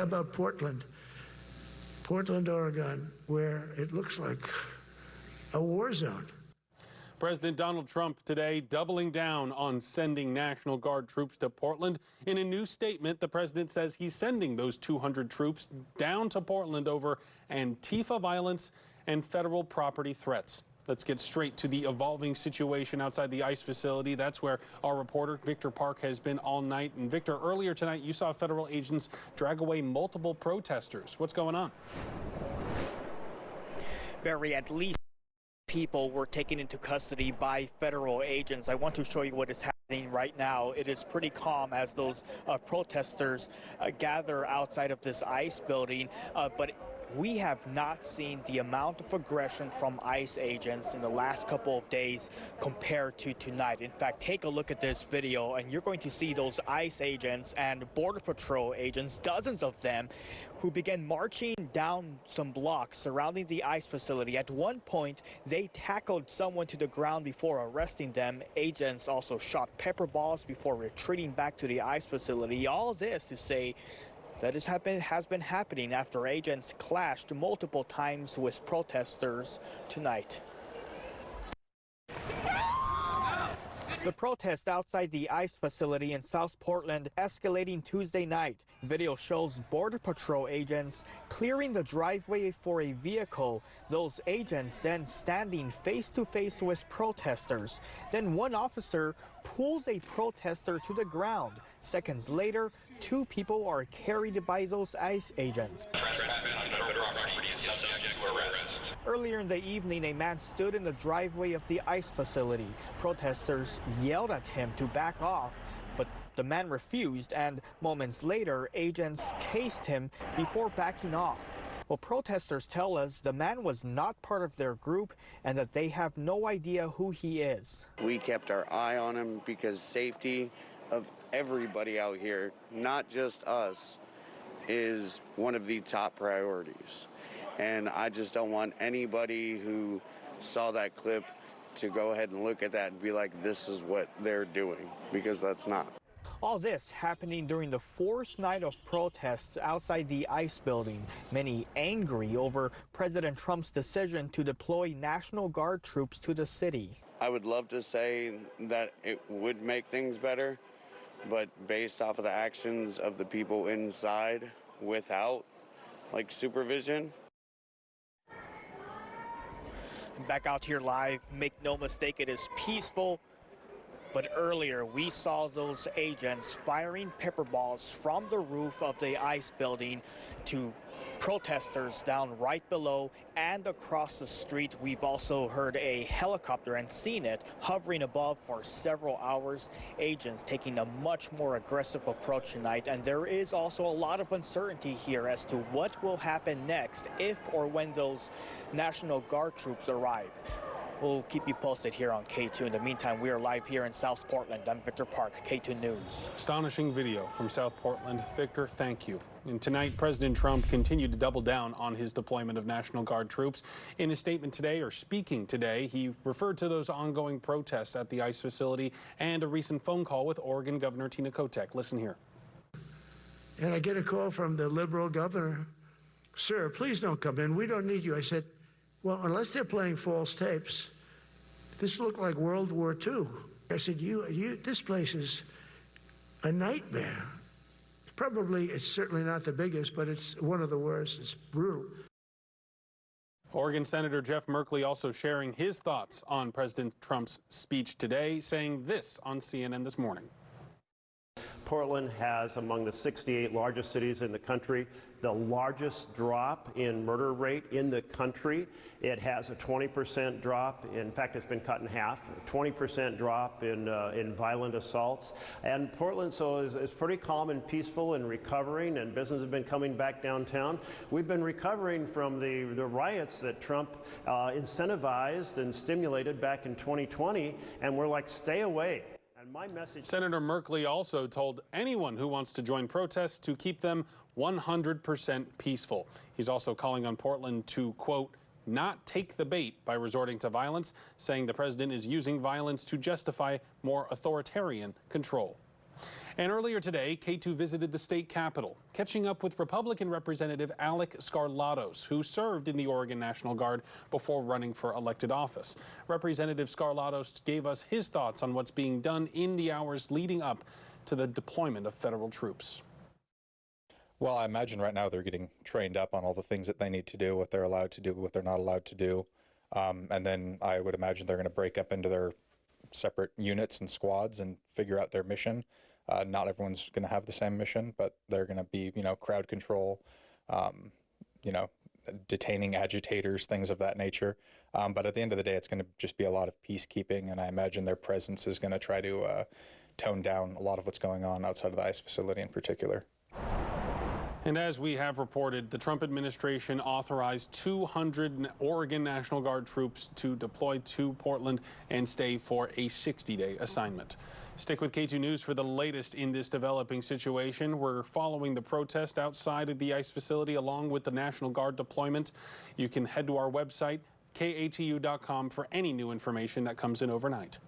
how about Portland, Oregon, where it looks like a war zone? President Donald Trump today doubling down on sending National Guard troops to Portland. In a new statement, the president says he's sending those 200 troops down to Portland over Antifa violence and federal property threats. Let's get straight to the evolving situation outside the ICE facility. That's where our reporter, Victor Park, has been all night. And Victor, earlier tonight, you saw federal agents drag away multiple protesters. What's going on? Barry, at least people were taken into custody by federal agents. I want to show you what is happening right now. It is pretty calm as those protesters gather outside of this ICE building, but we have not seen the amount of aggression from ICE agents in the last couple of days compared to tonight. In fact, take a look at this video and you're going to see those ICE agents and Border Patrol agents, dozens of them, who began marching down some blocks surrounding the ICE facility. At one point, they tackled someone to the ground before arresting them. Agents also shot pepper balls before retreating back to the ICE facility. All this to say that has been happening after agents clashed multiple times with protesters tonight. The protest outside the ICE facility in South Portland escalating Tuesday night. Video shows Border Patrol agents clearing the driveway for a vehicle. Those agents then standing face to face with protesters. Then one officer pulls a protester to the ground. Seconds later, two people are carried by those ICE agents. Earlier in the evening, a man stood in the driveway of the ICE facility. Protesters yelled at him to back off, but the man refused, and moments later, agents chased him before backing off. Well, protesters tell us the man was not part of their group and that they have no idea who he is. We kept our eye on him because safety of everybody out here, not just us, is one of the top priorities. And I just don't want anybody who saw that clip to go ahead and look at that and be like, this is what they're doing, because that's not. All this happening during the fourth night of protests outside the ICE building. Many angry over President Trump's decision to deploy National Guard troops to the city. I would love to say that it would make things better, but based off of the actions of the people inside without supervision. Back out here live, make no mistake, it is peaceful. But earlier, we saw those agents firing pepper balls from the roof of the ICE building to protesters down right below and across the street. We've also heard a helicopter and seen it hovering above for several hours. Agents taking a much more aggressive approach tonight, and there is also a lot of uncertainty here as to what will happen next if or when those National Guard troops arrive. We'll keep you posted here on K2. In the meantime, we are live here in South Portland. I'm Victor Park, K2 News. Astonishing video from South Portland. Victor, thank you. And tonight, President Trump continued to double down on his deployment of National Guard troops. In a statement today, or speaking today, he referred to those ongoing protests at the ICE facility and a recent phone call with Oregon Governor Tina Kotek. Listen here. And I get a call from the liberal governor. Sir, please don't come in. We don't need you. I said, well, unless they're playing false tapes, this looked like World War II. I said, this place is a nightmare. It's certainly not the biggest, but it's one of the worst. It's brutal. Oregon Senator Jeff Merkley also sharing his thoughts on President Trump's speech today, saying this on CNN this morning. Portland has, among the 68 largest cities in the country, the largest drop in murder rate in the country. It has a 20% drop. In fact, it's been cut in half. A 20% drop in violent assaults. And Portland is pretty calm and peaceful and recovering, and businesses have been coming back downtown. We've been recovering from the riots that Trump incentivized and stimulated back in 2020, and we're like, stay away. My message. Senator Merkley also told anyone who wants to join protests to keep them 100% peaceful. He's also calling on Portland to, quote, not take the bait by resorting to violence, saying the president is using violence to justify more authoritarian control. And earlier today, K2 visited the state capitol, catching up with Republican Representative Alec Scarlatos, who served in the Oregon National Guard before running for elected office. Representative Scarlatos gave us his thoughts on what's being done in the hours leading up to the deployment of federal troops. Well, I imagine right now they're getting trained up on all the things that they need to do, what they're allowed to do, what they're not allowed to do. And then I would imagine they're going to break up into their separate units and squads and figure out their mission. Not everyone's going to have the same mission, but they're going to be, crowd control, detaining agitators, things of that nature. But at the end of the day, it's going to just be a lot of peacekeeping, and I imagine their presence is going to try to tone down a lot of what's going on outside of the ICE facility in particular. And as we have reported, the Trump administration authorized 200 Oregon National Guard troops to deploy to Portland and stay for a 60-day assignment. Stick with K2 News for the latest in this developing situation. We're following the protest outside of the ICE facility along with the National Guard deployment. You can head to our website, katu.com, for any new information that comes in overnight.